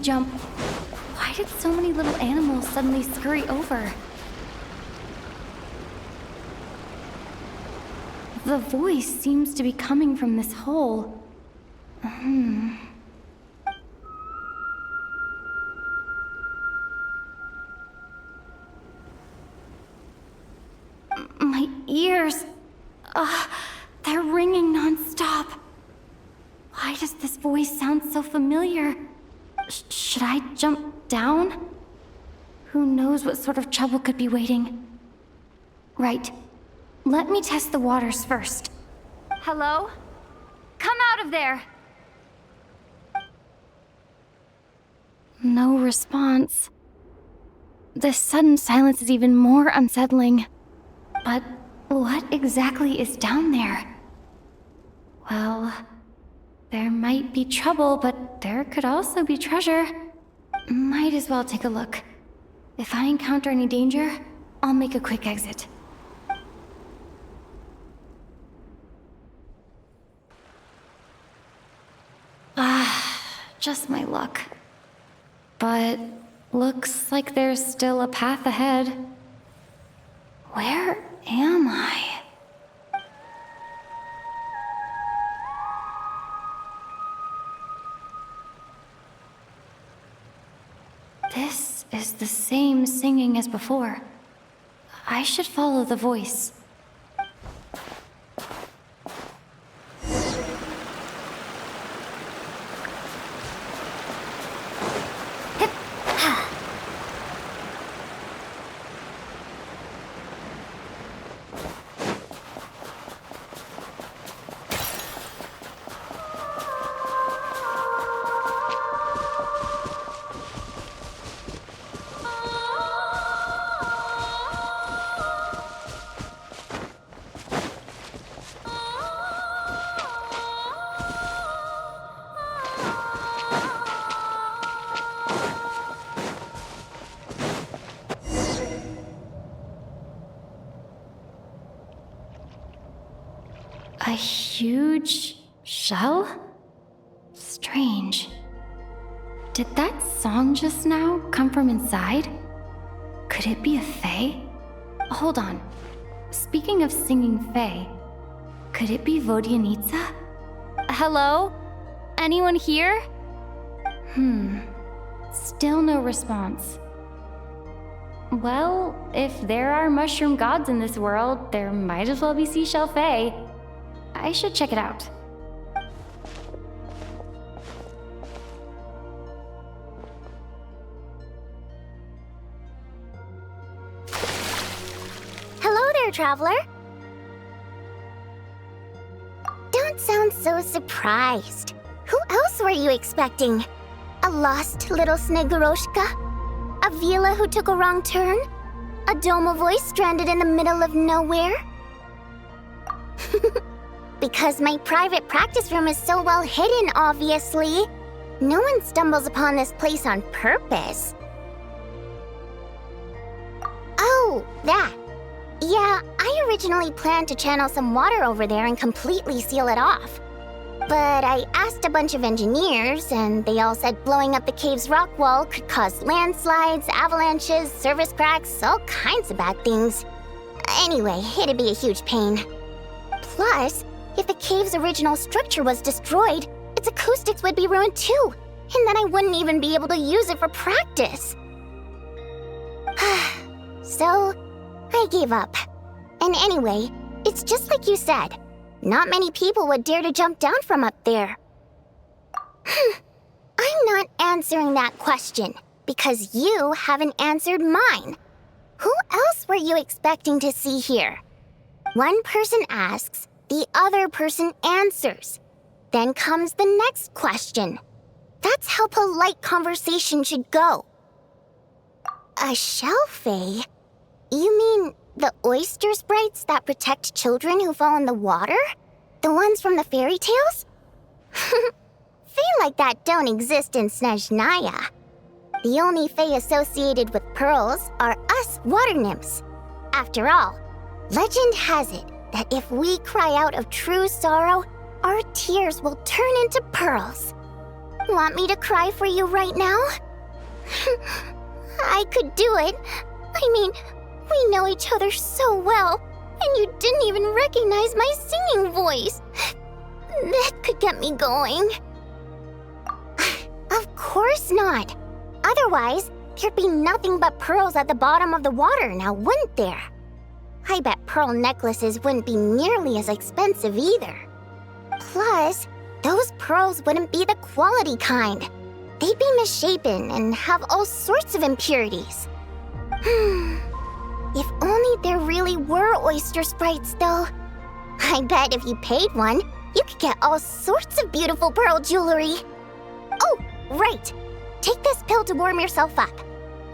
jump. Why did so many little animals suddenly scurry over? The voice seems to be coming from this hole. My ears... they're ringing non-stop. Why does this voice sound so familiar? Should I jump down? Who knows what sort of trouble could be waiting? Right. Let me test the waters first. Hello? Come out of there! No response. This sudden silence is even more unsettling. But what exactly is down there? Well, there might be trouble, but there could also be treasure. Might as well take a look. If I encounter any danger, I'll make a quick exit. Just my luck. But looks like there's still a path ahead. Where am I? This is the same singing as before. I should follow the voice. A huge shell? Strange. Did that song just now come from inside? Could it be a fae? Hold on. Speaking of singing fae, could it be Vodyanitsa? Hello? Anyone here? Still no response. Well, if there are mushroom gods in this world, there might as well be seashell fae. I should check it out. Hello there, traveler. Don't sound so surprised. Who else were you expecting? A lost little Snegoroshka? A Vila who took a wrong turn? A Doma voice stranded in the middle of nowhere? Because my private practice room is so well hidden, obviously. No one stumbles upon this place on purpose. Oh, that. Yeah, I originally planned to channel some water over there and completely seal it off. But I asked a bunch of engineers, and they all said blowing up the cave's rock wall could cause landslides, avalanches, surface cracks, all kinds of bad things. Anyway, it'd be a huge pain. Plus, if the cave's original structure was destroyed, its acoustics would be ruined too, and then I wouldn't even be able to use it for practice. So, I gave up. And anyway, it's just like you said. Not many people would dare to jump down from up there. I'm not answering that question, because you haven't answered mine. Who else were you expecting to see here? One person asks, the other person answers. Then comes the next question. That's how polite conversation should go. A shell fae? You mean the oyster sprites that protect children who fall in the water? The ones from the fairy tales? Fae like that don't exist in Snezhnaya. The only fae associated with pearls are us water nymphs. After all, legend has it that if we cry out of true sorrow, our tears will turn into pearls. Want me to cry for you right now? I could do it. I mean, we know each other so well, and you didn't even recognize my singing voice. That could get me going. Of course not. Otherwise, there'd be nothing but pearls at the bottom of the water now, wouldn't there? I bet pearl necklaces wouldn't be nearly as expensive either. Plus, those pearls wouldn't be the quality kind. They'd be misshapen and have all sorts of impurities. If only there really were oyster sprites, though. I bet if you paid one, you could get all sorts of beautiful pearl jewelry. Oh, right. Take this pill to warm yourself up.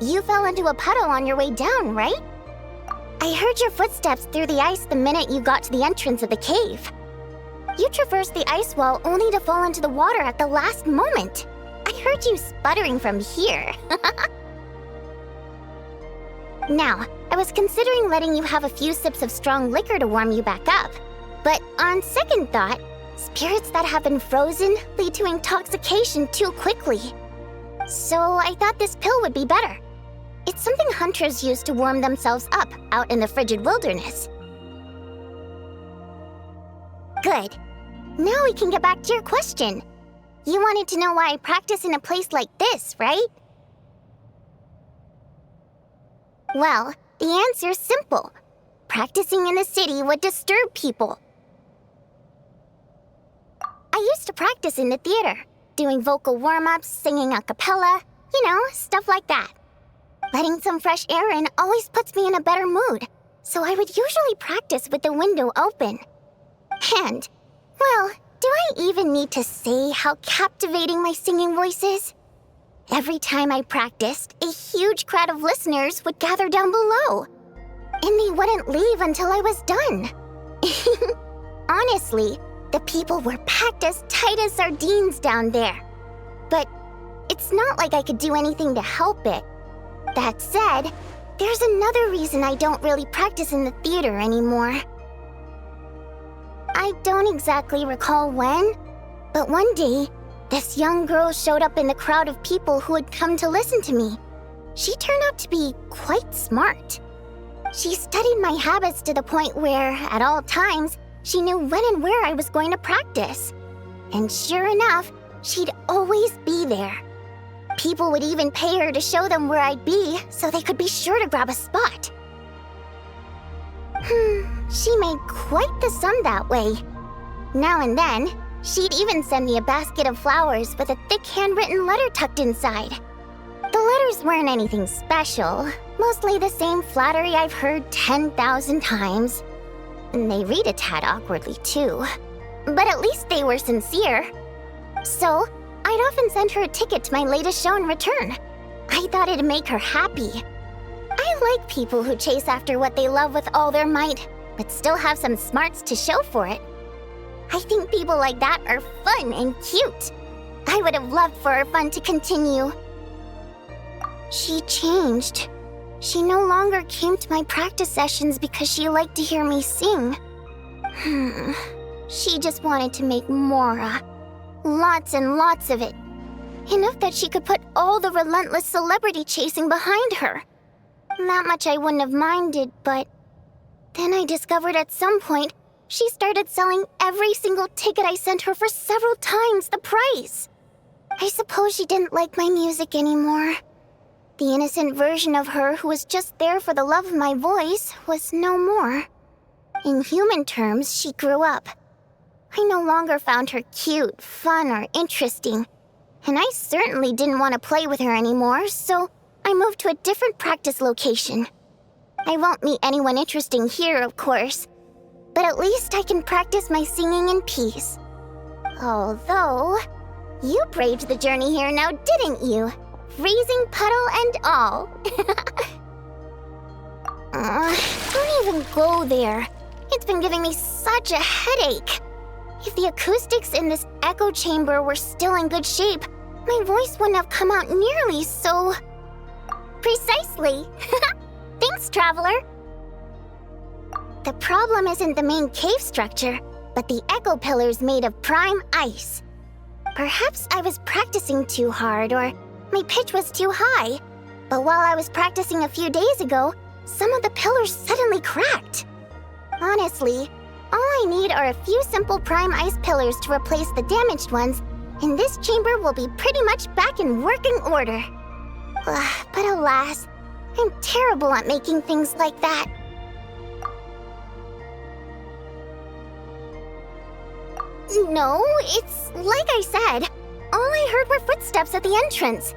You fell into a puddle on your way down, right? I heard your footsteps through the ice the minute you got to the entrance of the cave. You traversed the ice wall only to fall into the water at the last moment. I heard you sputtering from here. Now, I was considering letting you have a few sips of strong liquor to warm you back up. But on second thought, spirits that have been frozen lead to intoxication too quickly. So I thought this pill would be better. It's something hunters use to warm themselves up out in the frigid wilderness. Good. Now we can get back to your question. You wanted to know why I practice in a place like this, right? Well, the answer's simple. Practicing in the city would disturb people. I used to practice in the theater, doing vocal warm-ups, singing a cappella, stuff like that. Letting some fresh air in always puts me in a better mood, so I would usually practice with the window open. And, well, do I even need to say how captivating my singing voice is? Every time I practiced, a huge crowd of listeners would gather down below. And they wouldn't leave until I was done. Honestly, the people were packed as tight as sardines down there. But it's not like I could do anything to help it. That said, there's another reason I don't really practice in the theater anymore. I don't exactly recall when, but one day, this young girl showed up in the crowd of people who had come to listen to me. She turned out to be quite smart. She studied my habits to the point where, at all times, she knew when and where I was going to practice. And sure enough, she'd always be there. People would even pay her to show them where I'd be so they could be sure to grab a spot. She made quite the sum that way. Now and then, she'd even send me a basket of flowers with a thick handwritten letter tucked inside. The letters weren't anything special, mostly the same flattery I've heard 10,000 times. And they read a tad awkwardly too. But at least they were sincere. So, I'd often send her a ticket to my latest show in return. I thought it'd make her happy. I like people who chase after what they love with all their might, but still have some smarts to show for it. I think people like that are fun and cute. I would have loved for her fun to continue. She changed. She no longer came to my practice sessions because she liked to hear me sing. She just wanted to make more. Lots and lots of it. Enough that she could put all the relentless celebrity chasing behind her. That much I wouldn't have minded, but then I discovered at some point she started selling every single ticket I sent her for several times the price. I suppose she didn't like my music anymore. The innocent version of her who was just there for the love of my voice was no more. In human terms, she grew up. I no longer found her cute, fun, or interesting. And I certainly didn't want to play with her anymore, so I moved to a different practice location. I won't meet anyone interesting here, of course, but at least I can practice my singing in peace. Although, you braved the journey here now, didn't you? Freezing puddle and all. Don't even go there. It's been giving me such a headache. If the acoustics in this echo chamber were still in good shape, my voice wouldn't have come out nearly so... Precisely. Thanks, traveler. The problem isn't the main cave structure, but the echo pillars made of prime ice. Perhaps I was practicing too hard, or my pitch was too high. But while I was practicing a few days ago, some of the pillars suddenly cracked. Honestly, all I need are a few simple prime ice pillars to replace the damaged ones, and this chamber will be pretty much back in working order. But alas, I'm terrible at making things like that. No, it's like I said. All I heard were footsteps at the entrance.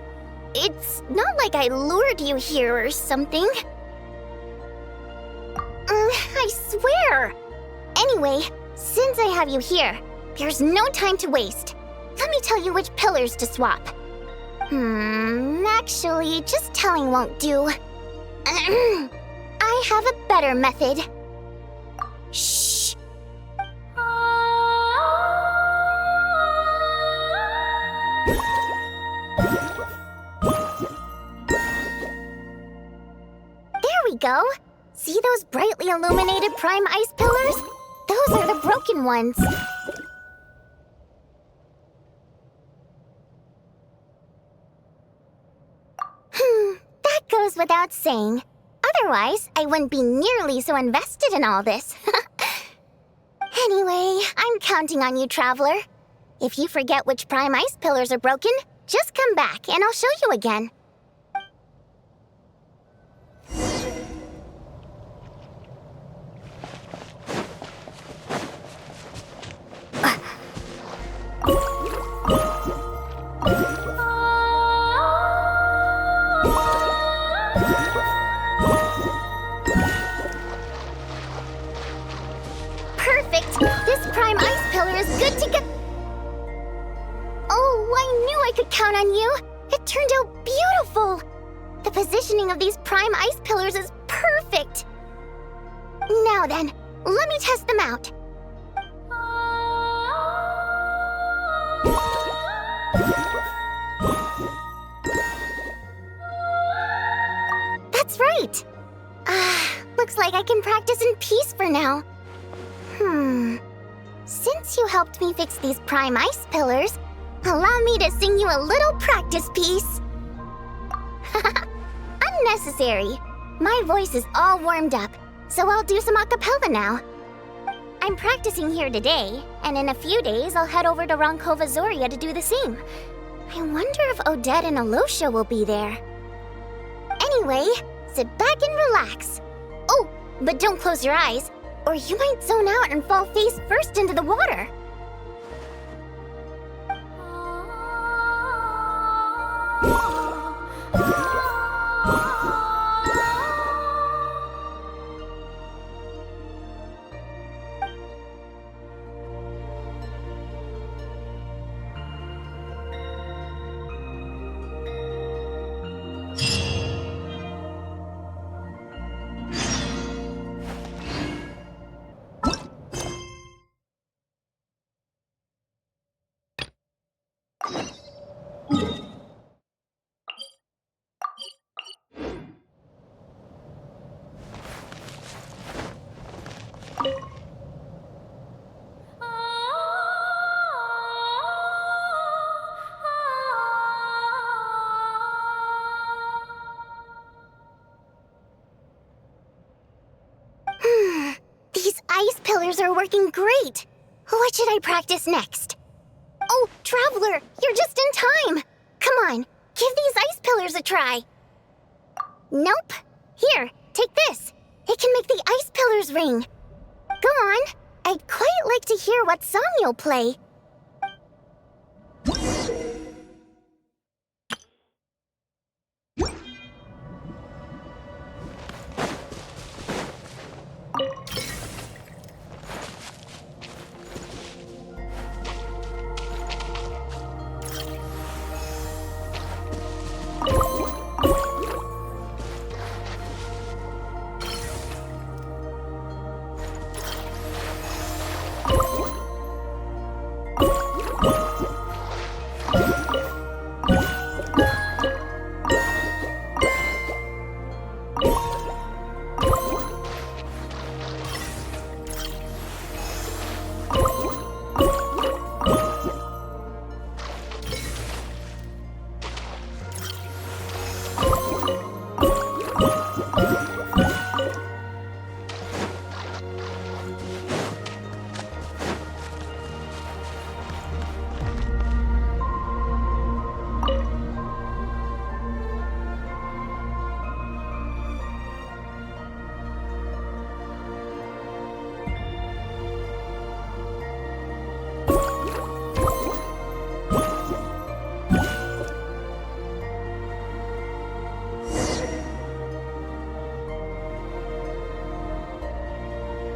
It's not like I lured you here or something. I swear! Anyway, since I have you here, there's no time to waste. Let me tell you which pillars to swap. Actually, just telling won't do. I have a better method. Shh. There we go. See those brightly illuminated prime ice pillars? Those are the broken ones. That goes without saying. Otherwise, I wouldn't be nearly so invested in all this. Anyway, I'm counting on you, Traveler. If you forget which prime ice pillars are broken, just come back and I'll show you again. Perfect! This prime ice pillar is good to go. Oh, I knew I could count on you. It turned out beautiful. The positioning of these prime ice pillars is perfect. Now then, let me test them out. That's right. Looks like I can practice in peace for now. Since you helped me fix these prime ice pillars, allow me to sing you a little practice piece. Unnecessary. My voice is all warmed up, so I'll do some a cappella now. I'm practicing here today, and in a few days I'll head over to Ronkova Zoria to do the same. I wonder if Odette and Alosha will be there. Anyway, sit back and relax. Oh, but don't close your eyes, or you might zone out and fall face first into the water. These ice pillars are working great. What should I practice next? Oh, Traveler, you're just in time. Come on, give these ice pillars a try. Nope. Here, take this. It can make the ice pillars ring. Go on. I'd quite like to hear what song you'll play.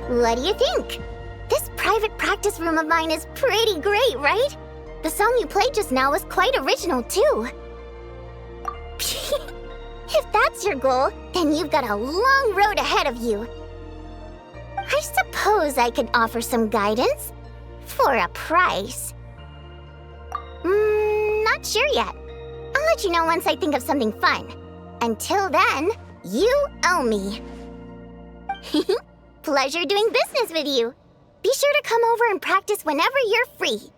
What do you think? This private practice room of mine is pretty great, right? The song you played just now was quite original, too. If that's your goal, then you've got a long road ahead of you. I suppose I could offer some guidance. For a price. Not sure yet. I'll let you know once I think of something fun. Until then, you owe me. Pleasure doing business with you. Be sure to come over and practice whenever you're free.